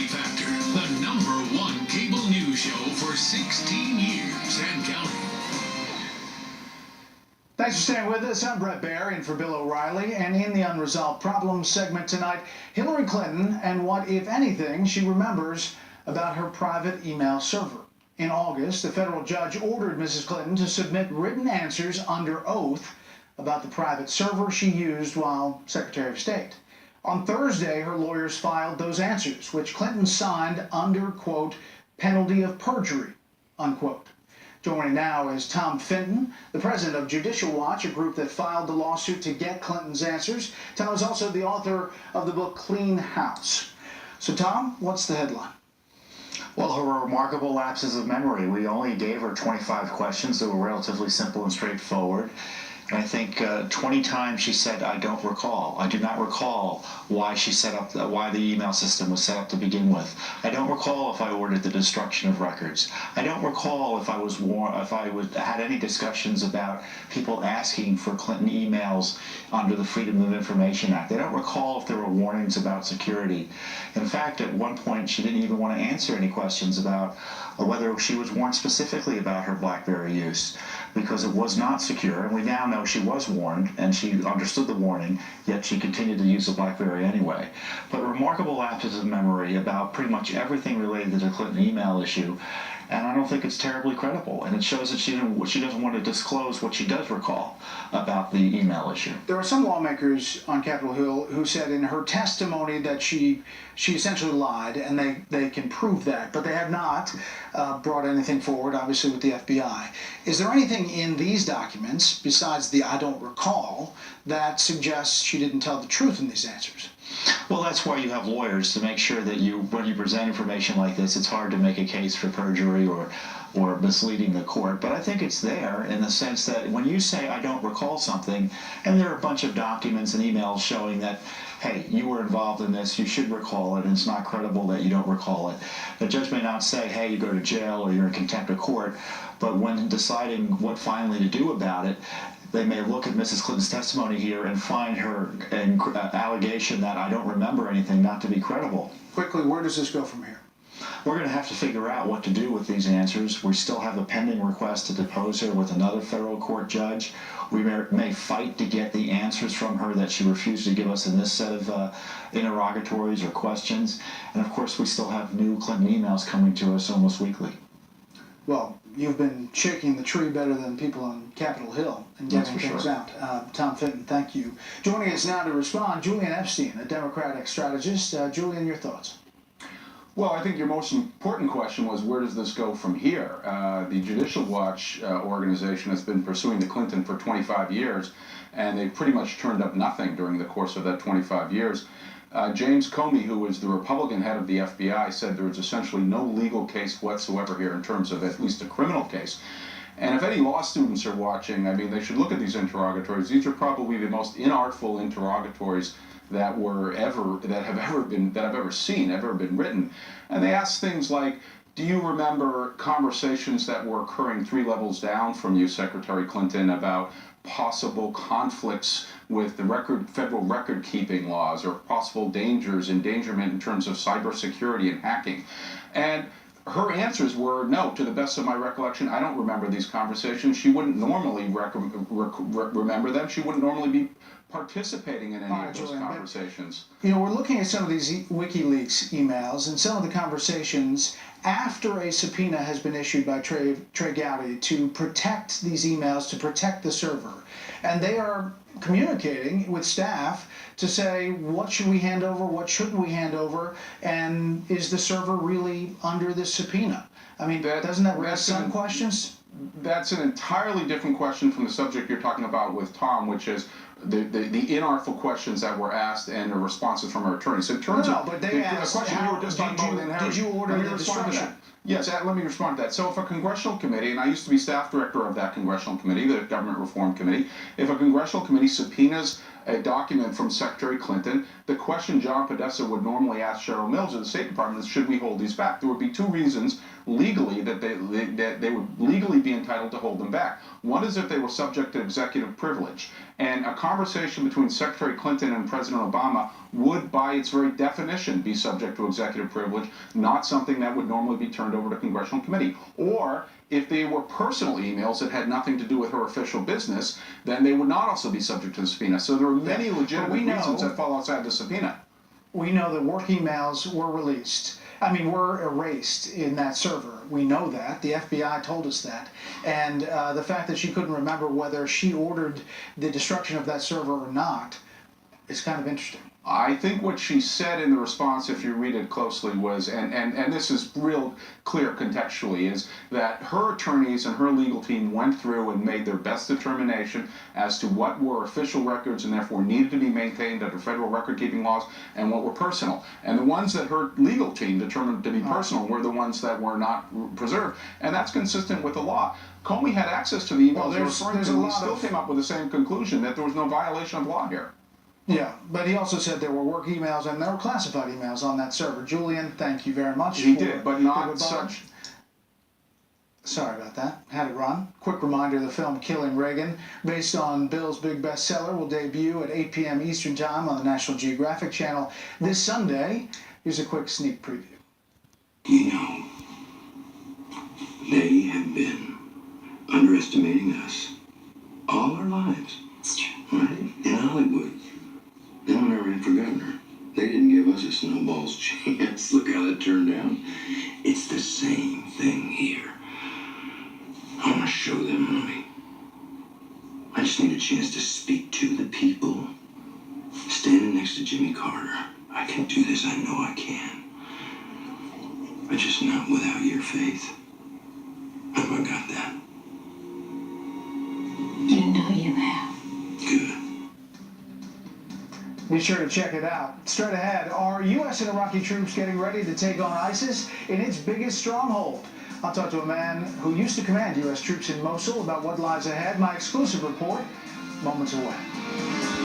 Reality Factor, the #1 cable news show for 16 years and counting. Thanks for staying with us. I'm Brett Baer in for Bill O'Reilly, and in the Unresolved Problems segment tonight, Hillary Clinton and what, if anything, she remembers about her private email server. In August, a federal judge ordered Mrs. Clinton to submit written answers under oath about the private server she used while Secretary of State. On Thursday, her lawyers filed those answers, which Clinton signed under, quote, penalty of perjury, unquote. Joining now is Tom Fenton, the president of Judicial Watch, a group that filed the lawsuit to get Clinton's answers. Tom is also the author of the book Clean House. So, Tom, what's the headline? Well, her remarkable lapses of memory. We only gave her 25 questions that were relatively simple and straightforward. And I think 20 times she said, I don't recall. I do not recall why she set up, why the email system was set up to begin with. I don't recall if I ordered the destruction of records. I don't recall if I had any discussions about people asking for Clinton emails under the Freedom of Information Act. I don't recall if there were warnings about security. In fact, at one point, she didn't even want to answer any questions about whether she was warned specifically about her BlackBerry use, because it was not secure, and we now know she was warned and she understood the warning, yet she continued to use the BlackBerry anyway. But remarkable lapses of memory about pretty much everything related to the Clinton email issue, and I don't think it's terribly credible, and it shows that she doesn't want to disclose what she does recall about the email issue. There are some lawmakers on Capitol Hill who said in her testimony that she essentially lied, and they can prove that, but they have not brought anything forward, obviously, with the FBI. Is there anything in these documents, besides the I don't recall, that suggests she didn't tell the truth in these answers? Well, that's why you have lawyers, to make sure that when you present information like this, it's hard to make a case for perjury or misleading the court. But I think it's there in the sense that when you say, I don't recall something, and there are a bunch of documents and emails showing that, hey, you were involved in this, you should recall it, and it's not credible that you don't recall it. The judge may not say, hey, you go to jail or you're in contempt of court, but when deciding what finally to do about it, they may look at Mrs. Clinton's testimony here and find her allegation that I don't remember anything not to be credible. Quickly, where does this go from here? We're going to have to figure out what to do with these answers. We still have a pending request to depose her with another federal court judge. We may fight to get the answers from her that she refused to give us in this set of interrogatories or questions. And of course, we still have new Clinton emails coming to us almost weekly. Well, you've been shaking the tree better than people on Capitol Hill and getting things out. Tom Fenton, thank you. Joining us now to respond, Julian Epstein, a Democratic strategist. Julian, your thoughts? Well, I think your most important question was, where does this go from here? The Judicial Watch organization has been pursuing the Clinton for 25 years, and they pretty much turned up nothing during the course of that 25 years. James Comey, who was the Republican head of the FBI, said there was essentially no legal case whatsoever here in terms of at least a criminal case. And if any law students are watching, I mean, they should look at these interrogatories. These are probably the most inartful interrogatories that have ever seen, ever been written. And they ask things like, do you remember conversations that were occurring 3 levels down from you, Secretary Clinton, about possible conflicts with the federal record-keeping laws, or possible dangers, endangerment in terms of cybersecurity and hacking? And her answers were, no, to the best of my recollection, I don't remember these conversations. She wouldn't normally remember them. She wouldn't normally be participating in any of those conversations. You know, we're looking at some of these WikiLeaks emails and some of the conversations after a subpoena has been issued by Trey Gowdy to protect these emails, to protect the server. And they are communicating with staff to say, what should we hand over, what shouldn't we hand over, and is the server really under this subpoena? I mean, doesn't that raise some questions? That's an entirely different question from the subject you're talking about with Tom, which is the inartful questions that were asked and the responses from our attorneys. In terms of but they asked, did you order the destruction? Yes, let me respond to that. So if a congressional committee, and I used to be staff director of that congressional committee, the Government Reform Committee, if a congressional committee subpoenas a document from Secretary Clinton. The question John Podesta would normally ask Cheryl Mills of the State Department is, should we hold these back? There would be two reasons legally that they would legally be entitled to hold them back. One is if they were subject to executive privilege. And a conversation between Secretary Clinton and President Obama would, by its very definition, be subject to executive privilege, not something that would normally be turned over to Congressional committee. Or if they were personal emails that had nothing to do with her official business, then they would not also be subject to the subpoena. So there are many legitimate reasons that fall outside the subpoena. We know that work emails were released. Were erased in that server. We know that. The FBI told us that. And the fact that she couldn't remember whether she ordered the destruction of that server or not is kind of interesting. I think what she said in the response, if you read it closely, was, and this is real clear contextually, is that her attorneys and her legal team went through and made their best determination as to what were official records and therefore needed to be maintained under federal record-keeping laws and what were personal. And the ones that her legal team determined to be personal were the ones that were not preserved. And that's consistent with the law. Comey had access to the emails you're referring to, and he still came up with the same conclusion, that there was no violation of law here. Yeah, but he also said there were work emails and there were classified emails on that server. Julian, thank you very much. He did, but not such. Sorry about that. Had it run. Quick reminder, the film Killing Reagan, based on Bill's big bestseller, will debut at 8 p.m. Eastern Time on the National Geographic Channel this Sunday. Here's a quick sneak preview. You know, they have been underestimating us all our lives. It's true. Right? In Hollywood. They don't ever in for governor. They didn't give us a snowball's chance. Look how that turned out. It's the same thing here. I want to show them, mommy. I just need a chance to speak to the people. Standing next to Jimmy Carter. I can do this. I know I can. But just not without your faith. Have I got that? You know you have. Good. Be sure to check it out. Straight ahead, are U.S. and Iraqi troops getting ready to take on ISIS in its biggest stronghold? I'll talk to a man who used to command U.S. troops in Mosul about what lies ahead. My exclusive report, moments away.